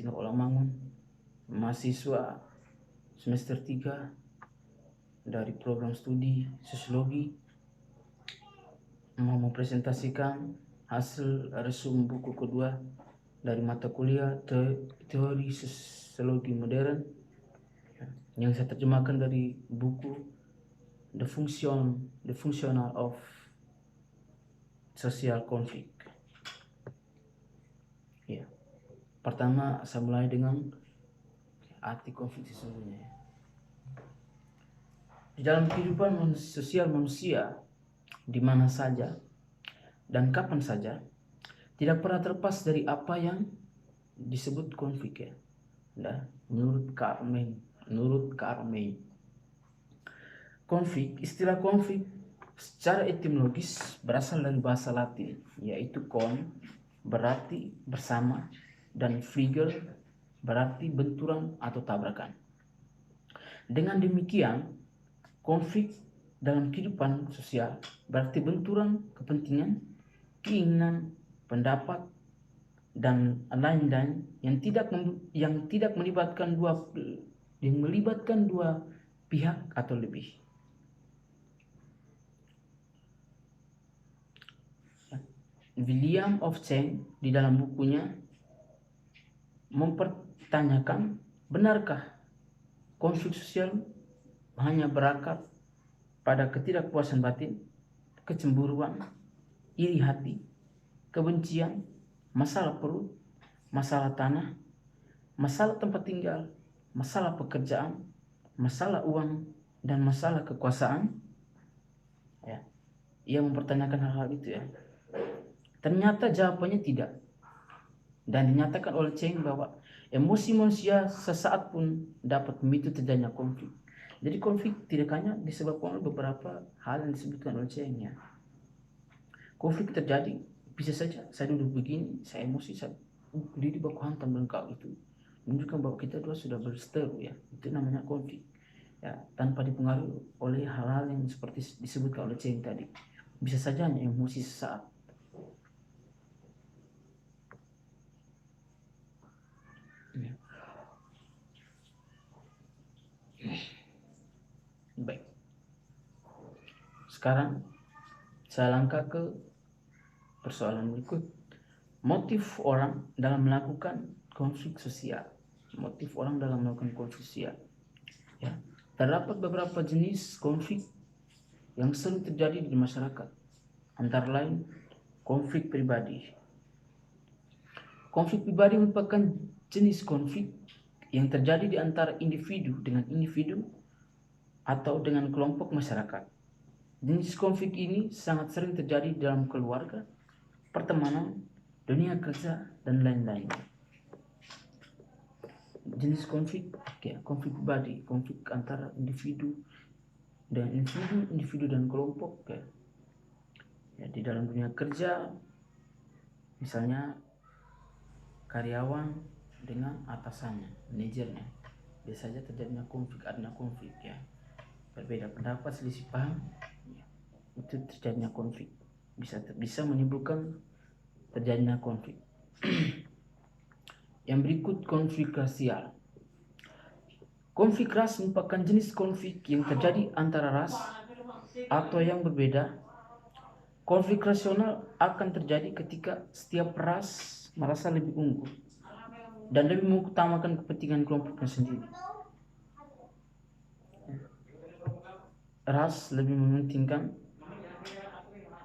tinggal ulang mangun, mahasiswa semester 3 dari program studi sosiologi mau mempresentasikan hasil resum buku kedua dari mata kuliah teori sosiologi modern yang saya terjemahkan dari buku The Functional of Social Conflict. Ya. Pertama saya mulai dengan arti konflik sesungguhnya. Di dalam kehidupan sosial manusia, di mana saja dan kapan saja, tidak pernah terlepas dari apa yang disebut konflik ya. Nah, menurut Carmen, istilah konflik secara etimologis berasal dari bahasa Latin, yaitu kon berarti bersama dan fligel berarti benturan atau tabrakan. Dengan demikian, konflik dalam kehidupan sosial berarti benturan kepentingan, keinginan, pendapat, dan lain-lain yang tidak melibatkan dua pihak atau lebih. William Ofchen di dalam bukunya mempertanyakan, benarkah konflik sosial hanya berakar pada ketidakpuasan batin, kecemburuan, iri hati, kebencian, masalah perut, masalah tanah, masalah tempat tinggal, masalah pekerjaan, masalah uang, dan masalah kekuasaan? Ya, ia mempertanyakan hal-hal itu ya. Ternyata jawabannya tidak. Dan dinyatakan oleh Cheng bahwa emosi manusia sesaat pun dapat memicu terjadinya konflik. Jadi konflik tidak hanya disebabkan oleh beberapa hal yang disebutkan oleh Cheng ya. Konflik terjadi, bisa saja saya duduk begini, saya emosi, saya diri baku hantam dan kau itu menunjukkan bahwa kita dua sudah berseteru ya. Itu namanya konflik ya, tanpa dipengaruhi oleh hal-hal yang seperti disebutkan oleh Cheng tadi. Bisa saja hanya emosi sesaat. Baik. Sekarang saya langkah ke persoalan berikut. Motif orang dalam melakukan konflik sosial. Motif orang dalam melakukan konflik sosial. Ya. Terdapat beberapa jenis konflik yang sering terjadi di masyarakat. Antara lain konflik pribadi. Konflik pribadi merupakan jenis konflik yang terjadi di antara individu dengan individu atau dengan kelompok masyarakat. Jenis konflik ini sangat sering terjadi dalam keluarga, pertemanan, dunia kerja, dan lain-lain. Jenis konflik, konflik pribadi, konflik antara individu dan kelompok. Ya, di dalam dunia kerja, misalnya karyawan dengan atasannya, manajernya, biasanya terjadinya konflik, adanya konflik ya. Berbeda pendapat, selisih paham, ya, itu terjadinya konflik. Bisa menimbulkan terjadinya konflik. Yang berikut konflik rasial. Konflik ras merupakan jenis konflik yang terjadi antara ras atau yang berbeda. Konflik rasional akan terjadi ketika setiap ras merasa lebih unggul dan lebih mengutamakan kepentingan kelompoknya sendiri. Ras lebih mementingkan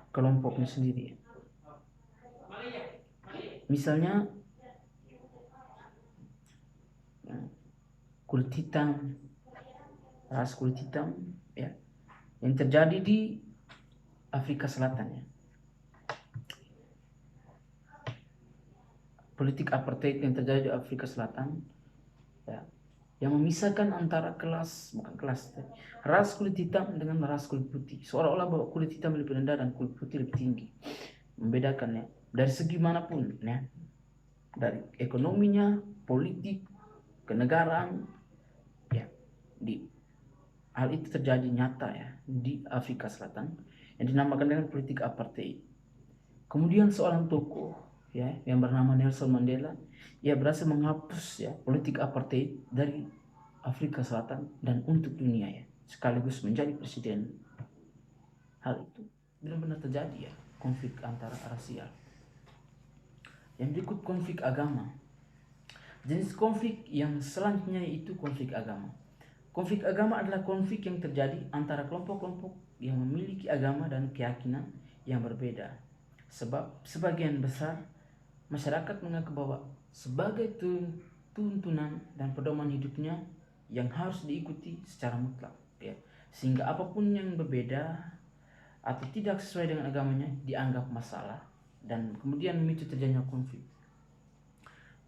kelompoknya sendiri. Misalnya kulit hitam, ras kulit hitam ya, yang terjadi di Afrika Selatan ya. Politik apartheid yang terjadi di Afrika Selatan ya, yang memisahkan antara ras kulit hitam dengan ras kulit putih, seolah-olah bahwa kulit hitam lebih rendah dan kulit putih lebih tinggi, membedakannya dari segi manapun ya, dari ekonominya, politik, kenegaraan ya. Hal itu terjadi nyata ya di Afrika Selatan yang dinamakan dengan politik apartheid. Kemudian seorang tokoh ya, yang bernama Nelson Mandela, ia berhasil menghapus ya politik apartheid dari Afrika Selatan dan untuk dunia ya, sekaligus menjadi presiden. Hal itu benar-benar terjadi ya, konflik antara rasial. Yang berikut konflik agama. Jenis konflik yang selanjutnya itu konflik agama. Konflik agama adalah konflik yang terjadi antara kelompok-kelompok yang memiliki agama dan keyakinan yang berbeda. Sebab sebagian besar masyarakat menganggap bahwa sebagai tuntunan dan pedoman hidupnya yang harus diikuti secara mutlak, ya. Sehingga apapun yang berbeda atau tidak sesuai dengan agamanya dianggap masalah dan kemudian memicu terjadinya konflik.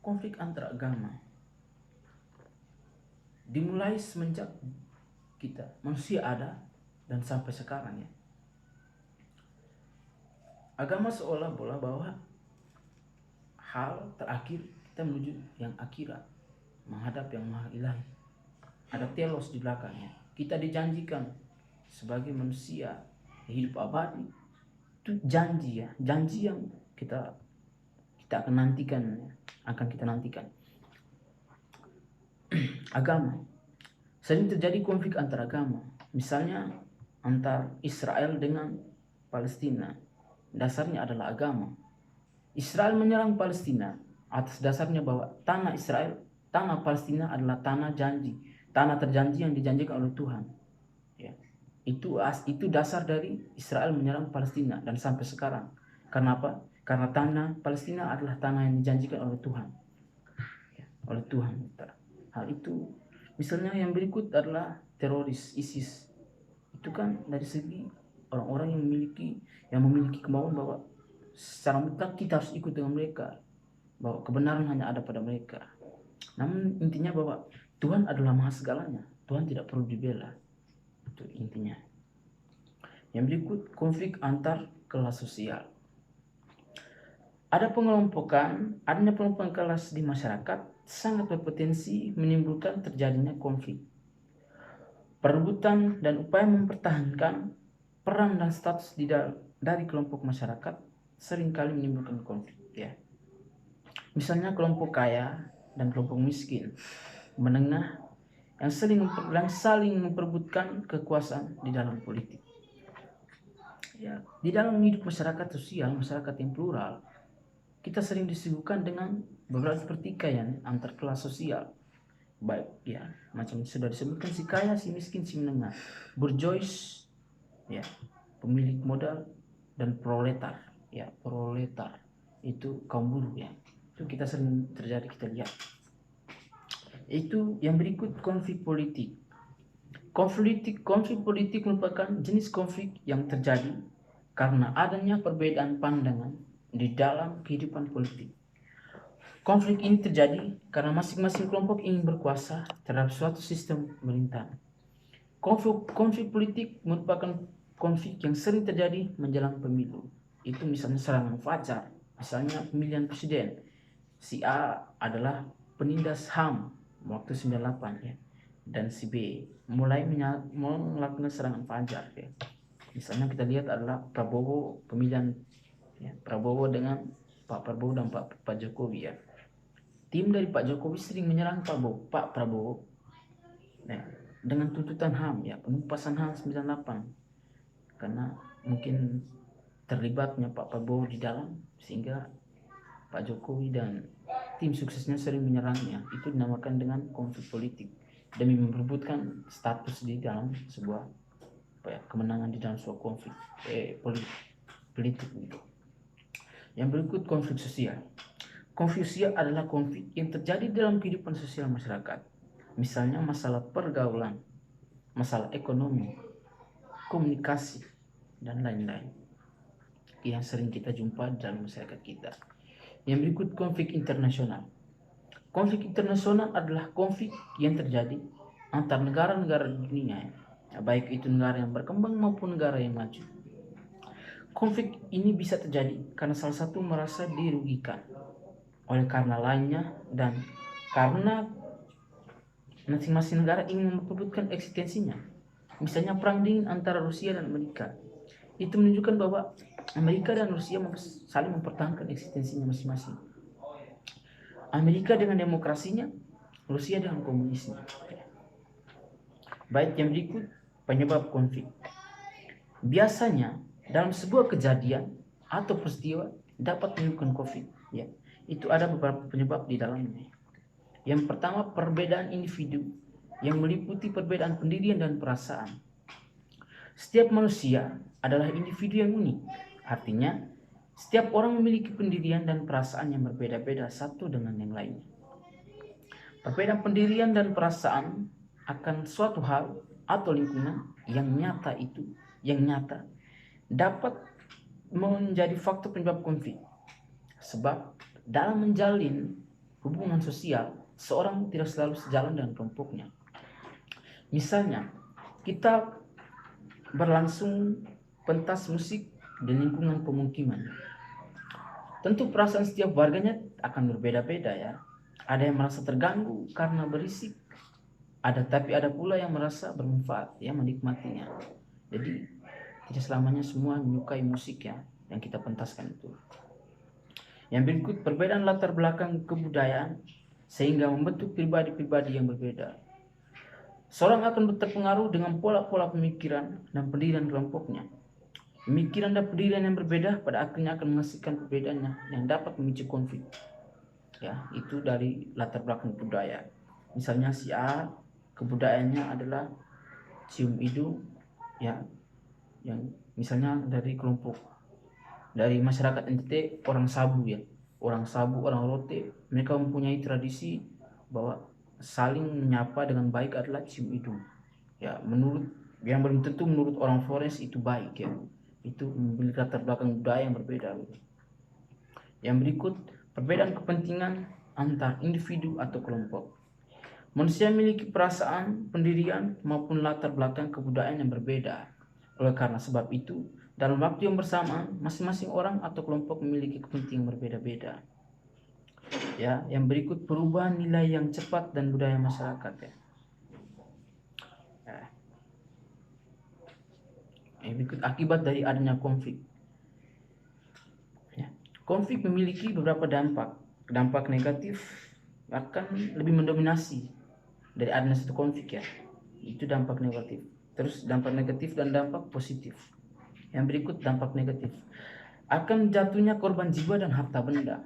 Konflik antar agama dimulai semenjak kita manusia ada dan sampai sekarang ya. Agama seolah-olah bahwa hal terakhir kita menuju yang akhirat, menghadap yang maha ilahi. Ada telos di belakangnya. Kita dijanjikan sebagai manusia hidup abadi. Itu janji ya, janji yang kita akan nantikan, akan kita nantikan. Agama. Sering terjadi konflik antar agama. Misalnya antar Israel dengan Palestina. Dasarnya adalah agama. Israel menyerang Palestina atas dasarnya bahwa tanah Israel, tanah Palestina adalah tanah janji, tanah terjanji yang dijanjikan oleh Tuhan. Ya. Itu dasar dari Israel menyerang Palestina dan sampai sekarang. Kenapa? Karena tanah Palestina adalah tanah yang dijanjikan oleh Tuhan. Ya, oleh Tuhan. Hal itu, misalnya yang berikut adalah teroris ISIS. Itu kan dari segi orang-orang yang memiliki kemauan bahwa secara mutlak kita harus ikut dengan mereka, bahwa kebenaran hanya ada pada mereka. Namun intinya bahwa Tuhan adalah maha segalanya, Tuhan tidak perlu dibela. Itu intinya. Yang berikut konflik antar kelas sosial. Adanya pengelompokan kelas di masyarakat sangat berpotensi menimbulkan terjadinya konflik. Perebutan dan upaya mempertahankan peran dan status dari kelompok masyarakat seringkali menimbulkan konflik ya. Misalnya kelompok kaya dan kelompok miskin, menengah yang saling memperebutkan kekuasaan di dalam politik. Ya, di dalam hidup masyarakat sosial, masyarakat yang plural, kita sering disuguhkan dengan beberapa pertikaian antar kelas sosial. Baik ya, macam sudah disebutkan, si kaya, si miskin, si menengah, bourgeois ya, pemilik modal, dan proletar ya. Proletar itu kaum buruh ya. Itu kita sering terjadi, kita lihat. Itu yang berikut konflik politik. Konflik politik merupakan jenis konflik yang terjadi karena adanya perbedaan pandangan di dalam kehidupan politik. Konflik ini terjadi karena masing-masing kelompok ingin berkuasa terhadap suatu sistem pemerintahan. Konflik politik merupakan konflik yang sering terjadi menjelang pemilu. Itu misalnya serangan fajar, misalnya pemilihan presiden. Si A adalah penindas HAM waktu 98 ya, dan si B mulai melakukan serangan fajar ya. Misalnya kita lihat adalah Prabowo, pemilihan ya, Prabowo dengan Pak Prabowo dan Pak Jokowi ya. Tim dari Pak Jokowi sering menyerang Pak Prabowo nah, dengan tuntutan HAM ya, penumpasan HAM 98, karena mungkin terlibatnya Pak Prabowo di dalam, sehingga Pak Jokowi dan tim suksesnya sering menyerangnya. Itu dinamakan dengan konflik politik demi memperebutkan status di dalam sebuah kemenangan di dalam sebuah konflik politik gitu. Yang berikut konflik sosial. Konflik sosial adalah konflik yang terjadi dalam kehidupan sosial masyarakat. Misalnya masalah pergaulan, masalah ekonomi, komunikasi, dan lain-lain yang sering kita jumpa dalam masyarakat kita. Yang berikut konflik internasional. Konflik internasional adalah konflik yang terjadi antar negara-negara di dunia, baik itu negara yang berkembang maupun negara yang maju. Konflik ini bisa terjadi karena salah satu merasa dirugikan oleh karena lainnya, dan karena masing-masing negara ingin memperebutkan eksistensinya. Misalnya perang dingin antara Rusia dan Amerika. itu menunjukkan bahwa Amerika dan Rusia saling mempertahankan eksistensinya masing-masing. Amerika dengan demokrasinya, Rusia dengan komunisnya. Baik, yang berikut penyebab konflik. Biasanya dalam sebuah kejadian atau peristiwa dapat menimbulkan konflik, ya. Itu ada beberapa penyebab di dalamnya. Yang pertama, perbedaan individu yang meliputi perbedaan pendirian dan perasaan. Setiap manusia adalah individu yang unik. Artinya, setiap orang memiliki pendirian dan perasaan yang berbeda-beda satu dengan yang lainnya. Perbedaan pendirian dan perasaan akan suatu hal atau lingkungan yang nyata dapat menjadi faktor penyebab konflik. Sebab dalam menjalin hubungan sosial, seorang tidak selalu sejalan dengan kelompoknya. Misalnya, kita berlangsung pentas musik di lingkungan pemukiman. Tentu perasaan setiap warganya akan berbeda-beda, ya. Ada yang merasa terganggu karena berisik, tapi ada pula yang merasa bermanfaat, ya, menikmatinya. Jadi tidak selamanya semua menyukai musik, ya, yang kita pentaskan itu. Yang berikut, perbedaan latar belakang kebudayaan sehingga membentuk pribadi-pribadi yang berbeda. Seorang akan terpengaruh dengan pola-pola pemikiran dan pendirian kelompoknya. Pemikiran dan pendirian yang berbeda pada akhirnya akan menghasilkan perbedaannya yang dapat memicu konflik. Ya, itu dari latar belakang budaya. Misalnya si A, kebudayaannya adalah cium hidung, ya, yang misalnya dari kelompok, dari masyarakat NTT orang Sabu, ya, orang Sabu, orang Rote, mereka mempunyai tradisi bahwa saling menyapa dengan baik adalah cium hidung. Ya, menurut yang belum tentu menurut orang Flores itu baik, ya. Itu memiliki latar belakang budaya yang berbeda. Yang berikut, perbedaan kepentingan antar individu atau kelompok. Manusia memiliki perasaan, pendirian, maupun latar belakang kebudayaan yang berbeda. Oleh karena sebab itu, dalam waktu yang bersamaan, masing-masing orang atau kelompok memiliki kepentingan berbeda-beda. Ya, yang berikut perubahan nilai yang cepat dan budaya masyarakat, ya. Yang berikut akibat dari adanya konflik. Ya. Konflik memiliki beberapa dampak. Dampak negatif akan lebih mendominasi dari adanya satu konflik, ya. Itu dampak negatif. Terus dampak negatif dan dampak positif. Yang berikut dampak negatif. Akan jatuhnya korban jiwa dan harta benda.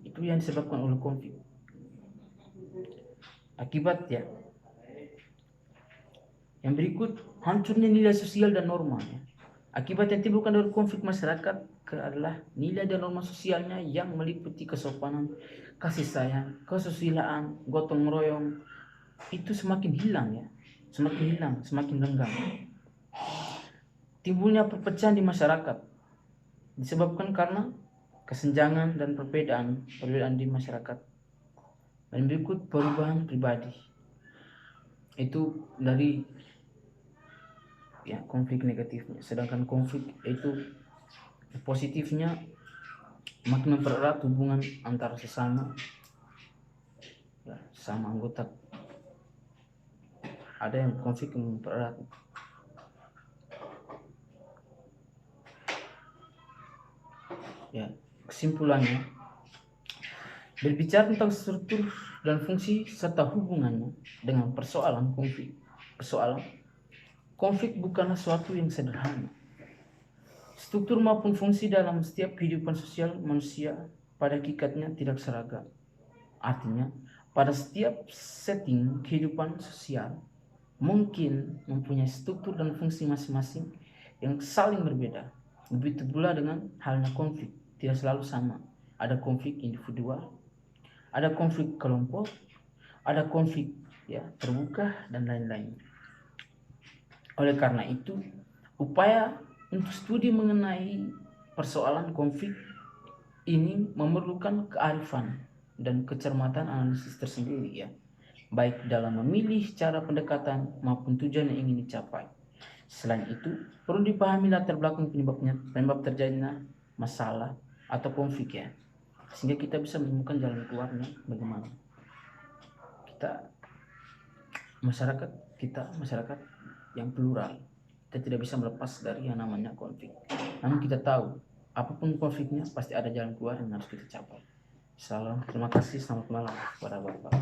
Itu yang disebabkan oleh konflik. Akibat, ya. Yang berikut hancurnya nilai sosial dan norma, ya. Akibat yang timbulkan dari konflik masyarakat adalah nilai dan norma sosialnya yang meliputi kesopanan, kasih sayang, kesusilaan, gotong royong, itu semakin hilang, ya. Semakin renggang. Timbulnya perpecahan di masyarakat disebabkan karena kesenjangan dan perbedaan di masyarakat. Dan berikut perubahan pribadi. Itu dari, ya, konflik negatifnya. Sedangkan konflik itu positifnya makin mempererat hubungan antara sesama, ya, sama anggota. Ada yang konflik yang mempererat. Ya, kesimpulannya, berbicara tentang struktur dan fungsi serta hubungannya dengan persoalan konflik bukanlah suatu yang sederhana. Struktur maupun fungsi dalam setiap kehidupan sosial manusia pada hakikatnya tidak seragam. Artinya, pada setiap setting kehidupan sosial mungkin mempunyai struktur dan fungsi masing-masing yang saling berbeda. Begitu pula dengan halnya konflik, tidak selalu sama. Ada konflik individual, ada konflik kelompok, ada konflik, ya, terbuka dan lain-lain. Oleh karena itu, upaya untuk studi mengenai persoalan konflik ini memerlukan kearifan dan kecermatan analisis tersendiri, ya, baik dalam memilih cara pendekatan maupun tujuan yang ingin dicapai. Selain itu, perlu dipahami latar belakang penyebab terjadinya masalah atau konflik, ya, sehingga kita bisa menemukan jalan keluarnya bagaimana. Masyarakat yang plural, kita tidak bisa melepas dari yang namanya konflik. Namun kita tahu, apapun konfliknya pasti ada jalan keluar yang harus kita capai. Salam, terima kasih, selamat malam kepada Bapak.